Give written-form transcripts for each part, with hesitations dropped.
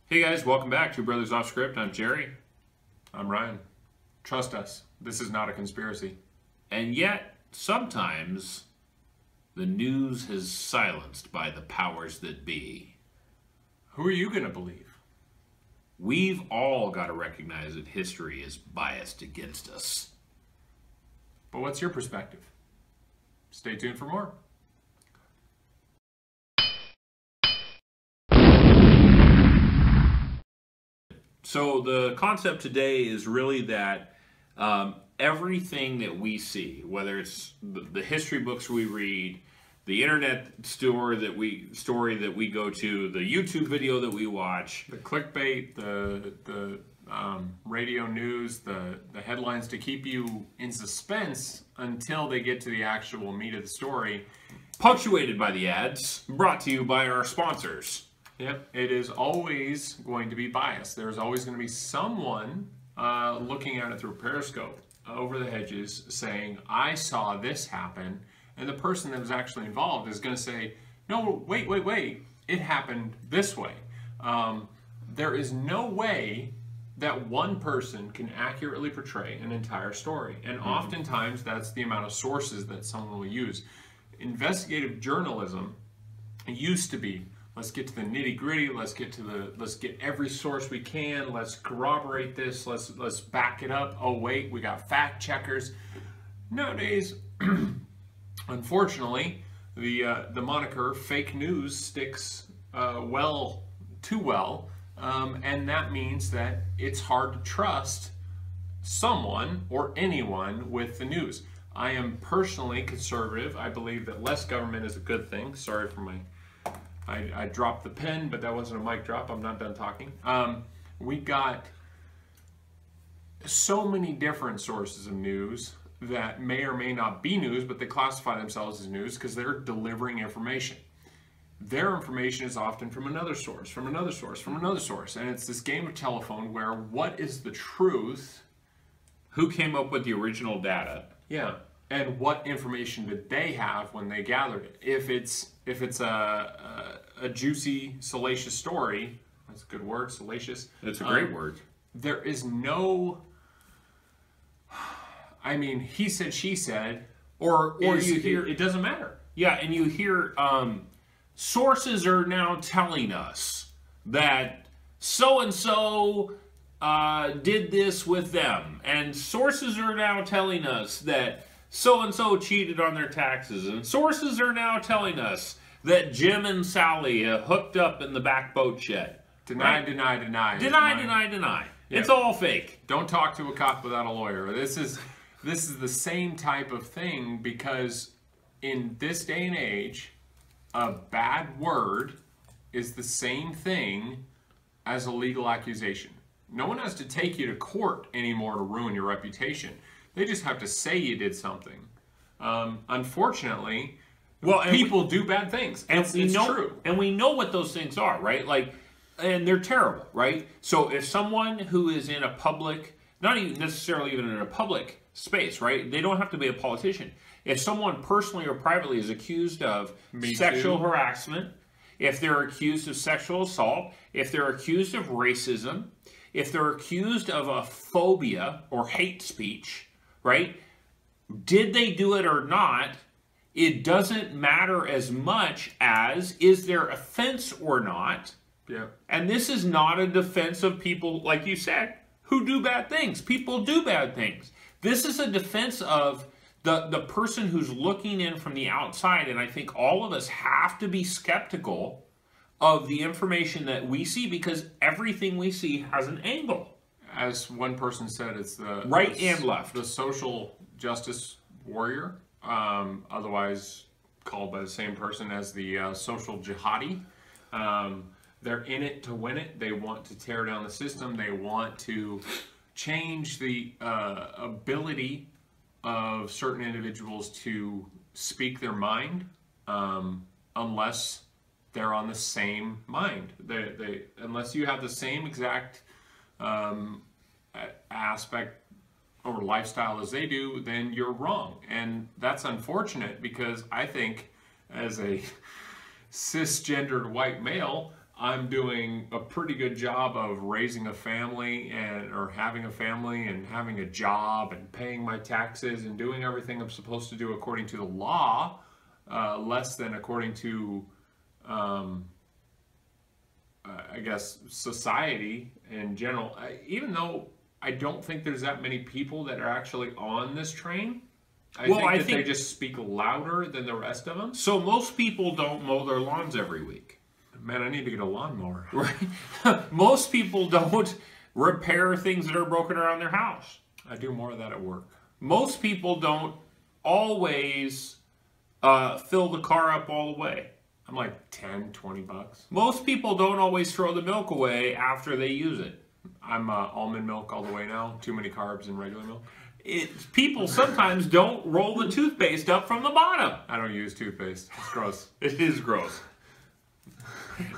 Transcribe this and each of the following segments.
Hey guys, welcome back to Brothers Off Script. I'm Jerry. I'm Ryan. Trust us, this is not a conspiracy. And yet, sometimes, the news is silenced by the powers that be. Who are you going to believe? We've all got to recognize that history is biased against us. But what's your perspective? Stay tuned for more. So the concept today is really that everything that we see, whether it's the history books we read, the internet story that we go to, the YouTube video that we watch, The clickbait, the radio news, the headlines to keep you in suspense until they get to the actual meat of the story. punctuated by the ads, brought to you by our sponsors. Yep, it is always going to be biased. There's always going to be someone looking at it through a periscope over the hedges saying, I saw this happen. And the person that was actually involved is going to say, no, wait, it happened this way. There is no way that one person can accurately portray an entire story. And oftentimes that's the amount of sources that someone will use. Investigative journalism used to be, let's get to the nitty-gritty, let's get every source we can, let's corroborate this, let's back it up. Oh wait, we got fact checkers. Nowadays, unfortunately, the moniker fake news sticks too well, and that means that it's hard to trust someone or anyone with the news. I am personally conservative. I believe that less government is a good thing. Sorry for I dropped the pen, but that wasn't a mic drop. I'm not done talking. We got so many different sources of news that may or may not be news, but they classify themselves as news because they're delivering information. Their information is often from another source, from another source, from another source. And it's this game of telephone where what is the truth? Who came up with the original data? Yeah. And what information did they have when they gathered it? If it's a juicy, salacious story, that's a good word, salacious. That's a great word. There is no, I mean, he said, she said, or you hear, it doesn't matter. Yeah, and you hear sources are now telling us that so-and-so did this with them. And sources are now telling us that so-and-so cheated on their taxes. And sources are now telling us that Jim and Sally hooked up in the back boat shed. Deny. Deny. Yeah. It's all fake. Don't talk to a cop without a lawyer. This is the same type of thing, because in this day and age, a bad word is the same thing as a legal accusation. No one has to take you to court anymore to ruin your reputation. They just have to say you did something. Unfortunately, people do bad things. And it's true. And we know what those things are, right? And they're terrible, right? So if someone who is in a public, not even necessarily even in a public space, right? They don't have to be a politician. If someone personally or privately is accused of sexual harassment, if they're accused of sexual assault, if they're accused of racism, if they're accused of a phobia or hate speech, right? Did they do it or not? It doesn't matter as much as is there offense or not. Yeah. And this is not a defense of people, like you said, who do bad things. People do bad things. This is a defense of the person who's looking in from the outside, and I think all of us have to be skeptical of the information that we see, because everything we see has an angle. As one person said, it's the right and left. The social justice warrior, otherwise called by the same person as the social jihadi. They're in it to win it. They want to tear down the system. They want to change the ability of certain individuals to speak their mind, unless they're on the same mind. Unless you have the same exact aspect or lifestyle as they do, then you're wrong. And that's unfortunate, because I think as a cisgendered white male, I'm doing a pretty good job of raising a family or having a family and having a job and paying my taxes and doing everything I'm supposed to do according to the law, less than according to, I guess, society in general. Even though I don't think there's that many people that are actually on this train, I think they just speak louder than the rest of them. So most people don't mow their lawns every week. Man, I need to get a lawnmower. Right? Most people don't repair things that are broken around their house. I do more of that at work. Most people don't always fill the car up all the way. I'm like 10, 20 bucks. Most people don't always throw the milk away after they use it. I'm almond milk all the way now. Too many carbs in regular milk. People sometimes don't roll the toothpaste up from the bottom. I don't use toothpaste. It's gross. It is gross.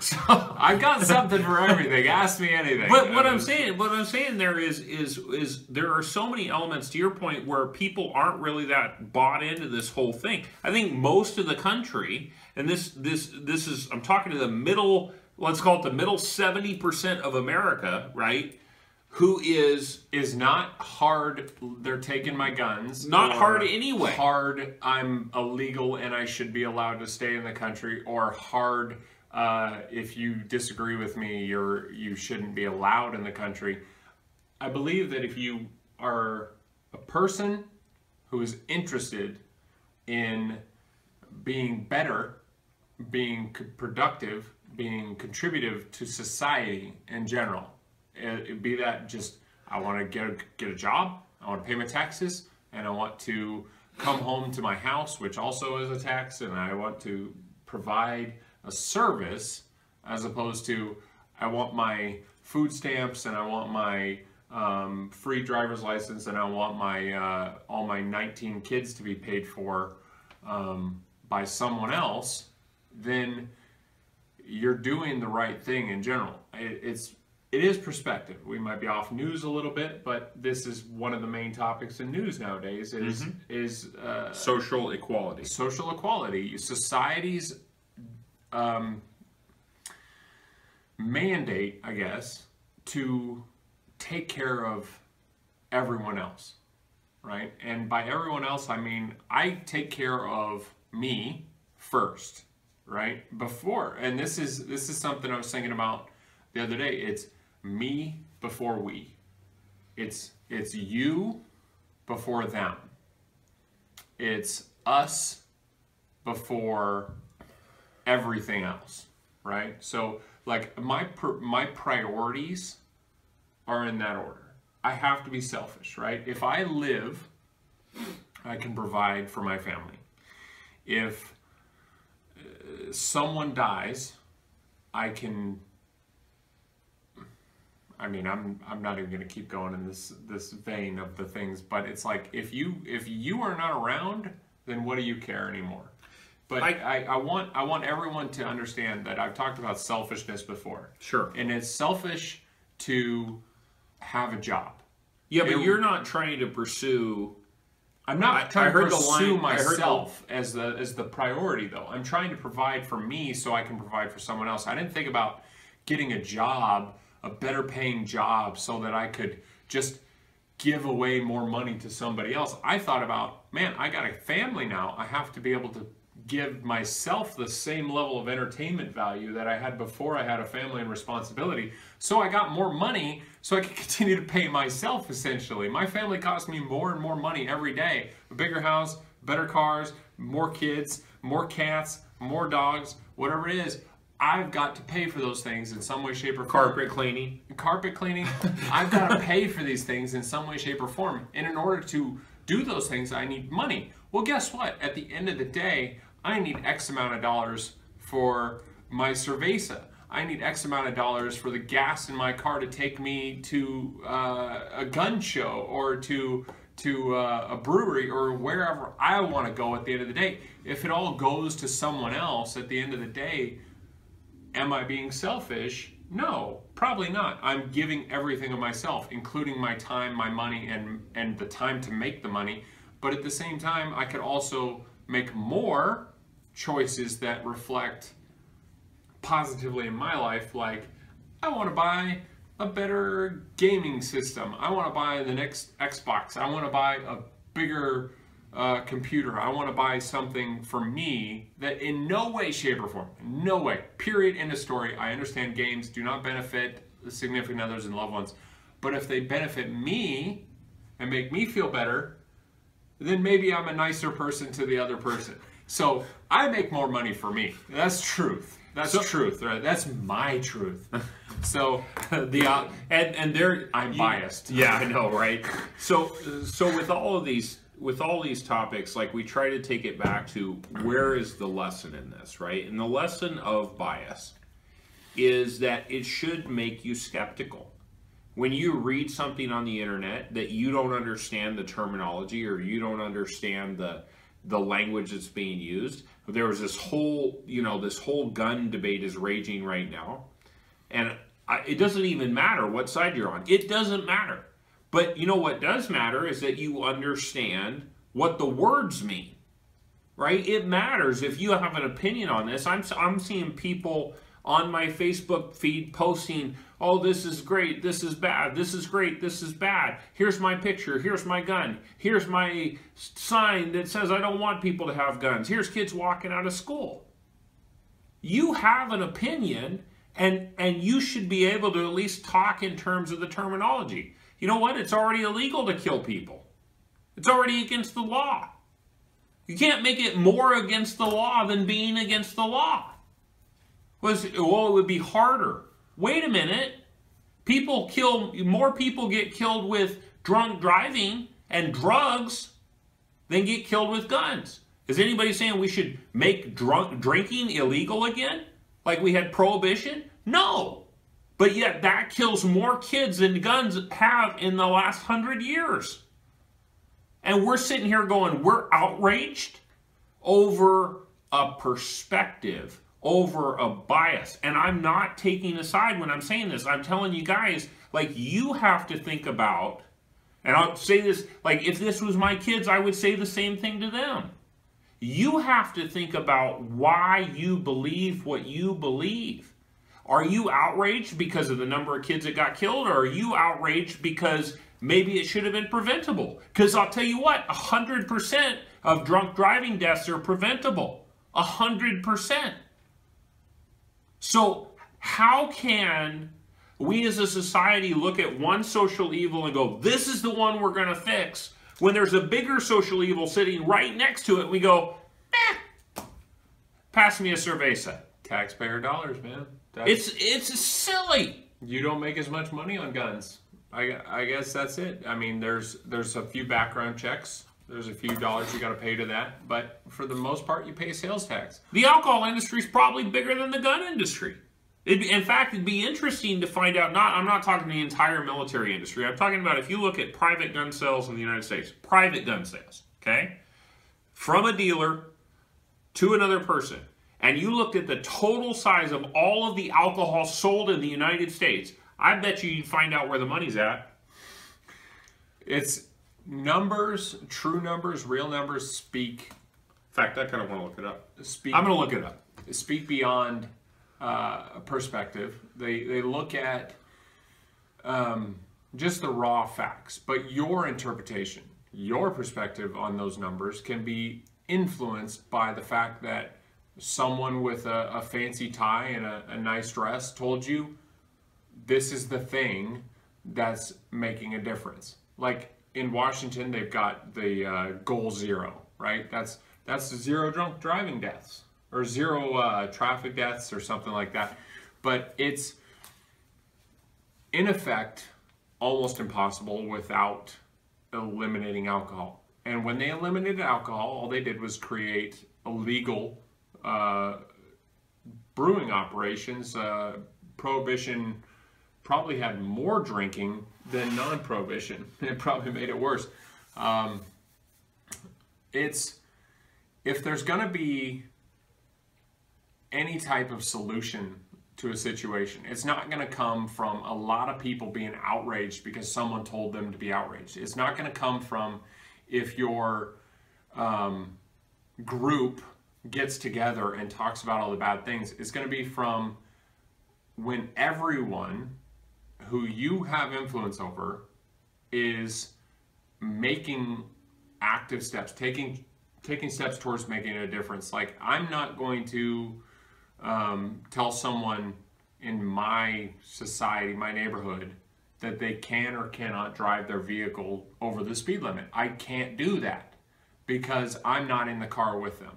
So I've got something for everything. Ask me anything. But what I'm saying there is there are so many elements to your point where people aren't really that bought into this whole thing. I think most of the country, and this is, I'm talking to the middle, let's call it the middle 70% of America, right? Who is not hard, they're taking my guns. Not hard anyway. Hard, I'm illegal and I should be allowed to stay in the country, or hard, if you disagree with me, you shouldn't be allowed in the country. I believe that if you are a person who is interested in being better, being productive, being contributive to society in general, it be that just I want to get a job, I want to pay my taxes, and I want to come home to my house, which also is a tax, and I want to provide a service, as opposed to I want my food stamps and I want my free driver's license and I want my all my 19 kids to be paid for by someone else, then you're doing the right thing in general. It is perspective. We might be off news a little bit, but this is one of the main topics in news nowadays is social equality. Social equality. Society's mandate, I guess, to take care of everyone else, right? And by everyone else, I mean I take care of me first, right? Before, and this is something I was thinking about the other day. It's me before we. It's you before them. It's us before everything else, right? So like my priorities are in that order. I have to be selfish, right? If I live, I can provide for my family. If someone dies, I can, I mean, I'm not even going to keep going in this vein of the things, but it's like if you are not around, then what do you care anymore? But I want everyone to understand that I've talked about selfishness before. Sure. And it's selfish to have a job. Yeah, but you're not trying to pursue. I'm not trying to pursue myself as the priority, though. I'm trying to provide for me so I can provide for someone else. I didn't think about getting a job, a better paying job, so that I could just give away more money to somebody else. I thought about, man, I got a family now. I have to be able to give myself the same level of entertainment value that I had before I had a family and responsibility. So I got more money so I could continue to pay myself, essentially. My family costs me more and more money every day. A bigger house, better cars, more kids, more cats, more dogs, whatever it is. I've got to pay for those things in some way, shape, or form. Carpet cleaning. Carpet cleaning. I've got to pay for these things in some way, shape, or form. And in order to do those things, I need money. Well, guess what? At the end of the day, I need X amount of dollars for my cerveza. I need X amount of dollars for the gas in my car to take me to a gun show or to a brewery or wherever I want to go at the end of the day. If it all goes to someone else at the end of the day, am I being selfish? No, probably not. I'm giving everything of myself, including my time, my money, and the time to make the money. But at the same time, I could also make more choices that reflect positively in my life, like I want to buy a better gaming system. I want to buy the next Xbox. I want to buy a bigger computer. I want to buy something for me that in no way, shape, or form, no way, period, end of story. I understand games do not benefit the significant others and loved ones, but if they benefit me and make me feel better, then maybe I'm a nicer person to the other person. So I make more money for me. That's truth. That's truth, right? That's my truth. So and there I'm biased. Yeah, I know, right? So with all these topics, like we try to take it back to where is the lesson in this, right? And the lesson of bias is that it should make you skeptical. When you read something on the internet that you don't understand the terminology or you don't understand the language that's being used, there was this whole gun debate is raging right now, and it doesn't even matter what side you're on. It doesn't matter. But you know what does matter is that you understand what the words mean, right? It matters if you have an opinion on this. I'm seeing people on my Facebook feed posting, oh, this is great, this is bad, this is great, this is bad. Here's my picture, here's my gun, here's my sign that says I don't want people to have guns. Here's kids walking out of school. You have an opinion, and you should be able to at least talk in terms of the terminology. You know what? It's already illegal to kill people. It's already against the law. You can't make it more against the law than being against the law. Well, it would be harder. Wait a minute. More people get killed with drunk driving and drugs than get killed with guns. Is anybody saying we should make drinking illegal again? Like we had prohibition? No. But yet that kills more kids than guns have in the last 100 years. And we're sitting here going, we're outraged over a perspective, over a bias. And I'm not taking a side when I'm saying this. I'm telling you guys, like, you have to think about, and I'll say this, like, if this was my kids, I would say the same thing to them. You have to think about why you believe what you believe. Are you outraged because of the number of kids that got killed, or are you outraged because maybe it should have been preventable? Because I'll tell you what, 100% of drunk driving deaths are preventable. 100%. So how can we as a society look at one social evil and go, this is the one we're going to fix, when there's a bigger social evil sitting right next to it? We go, pass me a cerveza. Taxpayer dollars, man. It's silly. You don't make as much money on guns. I guess that's it. I mean, there's a few background checks. There's a few dollars you got to pay to that. But for the most part, you pay sales tax. The alcohol industry is probably bigger than the gun industry. In fact, it'd be interesting to find out, I'm not talking the entire military industry. I'm talking about if you look at private gun sales in the United States. Private gun sales, okay? From a dealer to another person. And you looked at the total size of all of the alcohol sold in the United States, I bet you'd find out where the money's at. It's numbers, true numbers, real numbers speak. In fact, I kind of want to look it up. I'm going to look it up. Speak beyond perspective. They look at just the raw facts, but your interpretation, your perspective on those numbers can be influenced by the fact that someone with a fancy tie and a nice dress told you this is the thing that's making a difference. Like in Washington, they've got the goal zero, right? That's zero drunk driving deaths or zero traffic deaths or something like that. But it's in effect almost impossible without eliminating alcohol. And when they eliminated alcohol, all they did was create illegal brewing operations. Prohibition probably had more drinking than non-prohibition. It probably made it worse. If there's going to be any type of solution to a situation, it's not going to come from a lot of people being outraged because someone told them to be outraged. It's not going to come from if your group gets together and talks about all the bad things, it's going to be from when everyone who you have influence over is making active steps, taking steps towards making a difference. Like, I'm not going to tell someone in my society, my neighborhood, that they can or cannot drive their vehicle over the speed limit. I can't do that because I'm not in the car with them.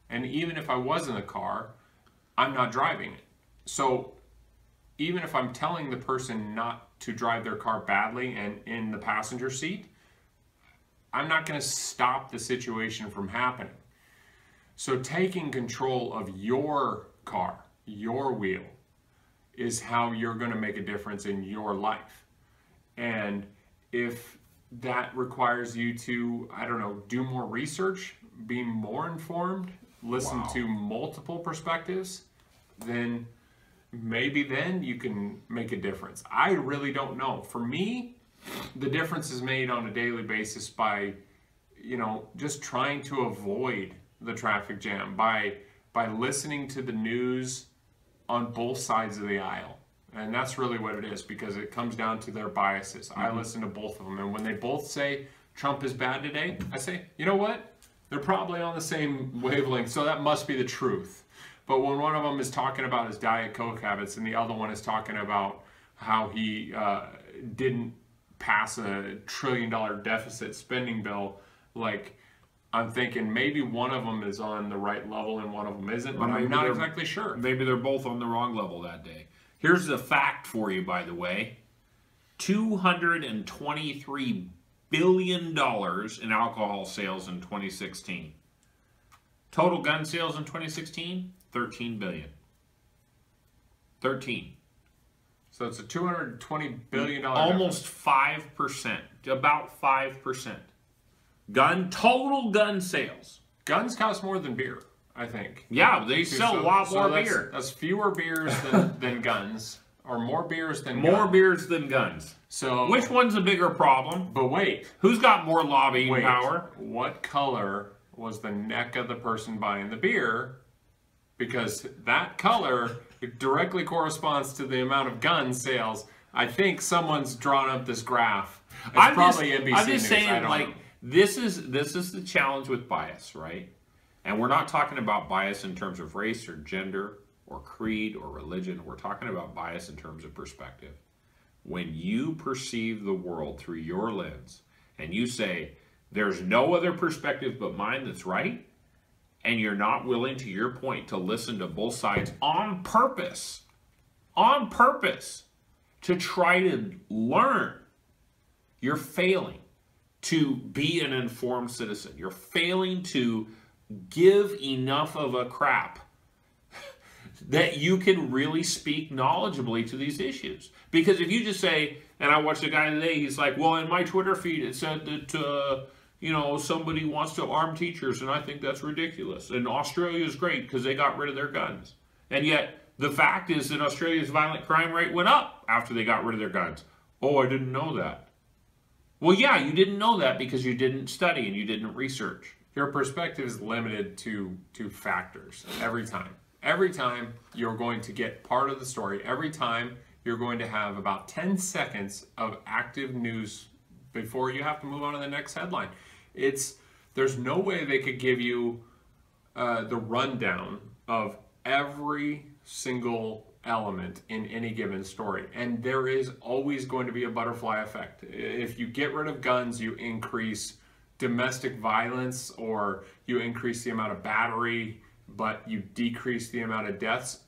And even if I was in the car, I'm not driving it. So even if I'm telling the person not to drive their car badly and in the passenger seat, I'm not going to stop the situation from happening. So taking control of your car, your wheel, is how you're going to make a difference in your life. And if that requires you to, I don't know, do more research, be more informed, listen to multiple perspectives, then maybe then you can make a difference. I really don't know. For me, the difference is made on a daily basis by, just trying to avoid the traffic jam, by listening to the news on both sides of the aisle. And that's really what it is, because it comes down to their biases. I listen to both of them, and when they both say Trump is bad today, I say, you know what? They're probably on the same wavelength, so that must be the truth. But when one of them is talking about his Diet Coke habits and the other one is talking about how he didn't pass a $1 trillion deficit spending bill, like, I'm thinking maybe one of them is on the right level and one of them isn't, but I'm not exactly sure. Maybe they're both on the wrong level that day. Here's the fact for you, by the way. $223 billion in alcohol sales in 2016. Total gun sales in 2016, $13 billion. 13. So it's a $220 billion almost difference. 5%, about 5%. Total gun sales. Guns cost more than beer, I think. Yeah, they sell a lot more beer. That's fewer beers than guns, or more beers than more beers than guns. So which one's a bigger problem? But wait, who's got more lobbying power? What color was the neck of the person buying the beer? Because that color directly corresponds to the amount of gun sales. I think someone's drawn up this graph. It's probably NBC I'm just News. saying, like, this is the challenge with bias, right? And we're not talking about bias in terms of race or gender or creed or religion. We're talking about bias in terms of perspective. When you perceive the world through your lens and you say, there's no other perspective but mine that's right, and you're not willing, to your point, to listen to both sides on purpose, to try to learn, you're failing to be an informed citizen. You're failing to give enough of a crap that you can really speak knowledgeably to these issues. Because if you just say, and I watched a guy today, he's like, well, in my Twitter feed it said that, somebody wants to arm teachers, and I think that's ridiculous. And Australia is great because they got rid of their guns. And yet, the fact is that Australia's violent crime rate went up after they got rid of their guns. Oh, I didn't know that. Well, yeah, you didn't know that because you didn't study and you didn't research. Your perspective is limited to factors every time. Every time you're going to get part of the story. Every time you're going to have about 10 seconds of active news before you have to move on to the next headline. There's no way they could give you the rundown of every single element in any given story. And there is always going to be a butterfly effect. If you get rid of guns, you increase domestic violence, or you increase the amount of battery, but you decrease the amount of deaths.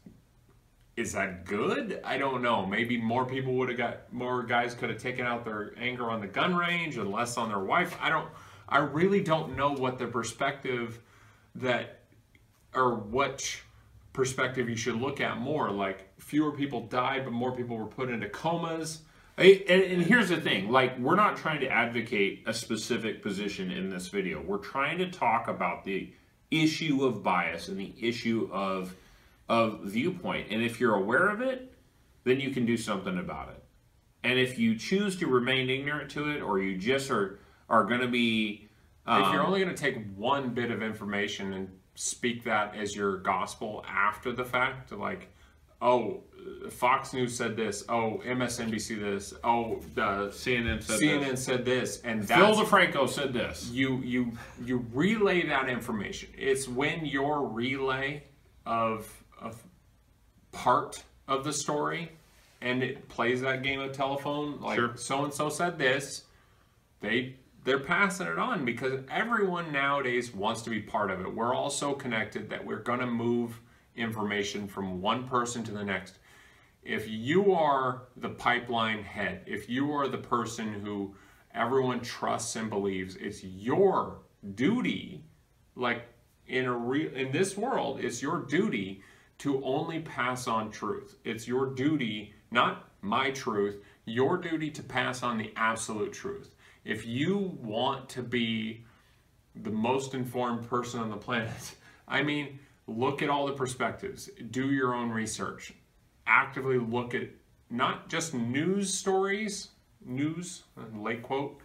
Is that good? I don't know. Maybe more people would have more guys could have taken out their anger on the gun range and less on their wife. I really don't know what the perspective which perspective you should look at more. Like, fewer people died, but more people were put into comas. And here's the thing, like, we're not trying to advocate a specific position in this video. We're trying to talk about the issue of bias and the issue of viewpoint. And if you're aware of it, then you can do something about it. And if you choose to remain ignorant to it, or you just are going to be... if you're only going to take one bit of information and speak that as your gospel after the fact. Like, oh, Fox News said this. Oh, MSNBC this. Oh, the CNN said this. And Phil DeFranco said this. You relay that information. It's when your relay of part of the story, and it plays that game of telephone. Like, sure, so and so said this. They're passing it on because everyone nowadays wants to be part of it. We're all so connected that we're going to move information from one person to the next. If you are the pipeline head, if you are the person who everyone trusts and believes, it's your duty, like in this world, it's your duty to only pass on truth. It's your duty, not my truth, your duty to pass on the absolute truth. If you want to be the most informed person on the planet, I mean, look at all the perspectives. Do your own research. Actively look at not just news stories, news, late quote.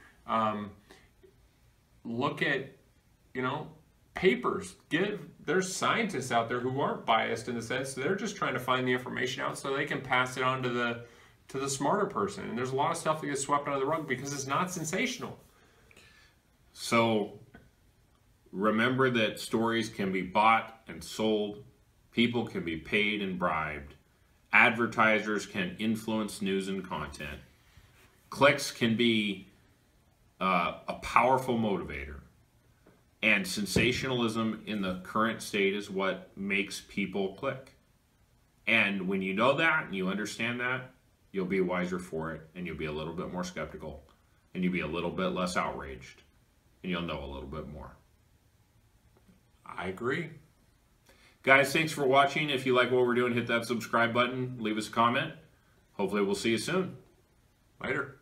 Look at, papers. There's scientists out there who aren't biased in the sense they're just trying to find the information out so they can pass it on to the smarter person. And there's a lot of stuff that gets swept under the rug because it's not sensational. So remember that stories can be bought and sold. People can be paid and bribed. Advertisers can influence news and content. Clicks can be a powerful motivator. And sensationalism in the current state is what makes people click. And when you know that and you understand that, you'll be wiser for it, and you'll be a little bit more skeptical, and you'll be a little bit less outraged, and you'll know a little bit more. I agree. Guys, thanks for watching. If you like what we're doing, hit that subscribe button, leave us a comment. Hopefully we'll see you soon. Later.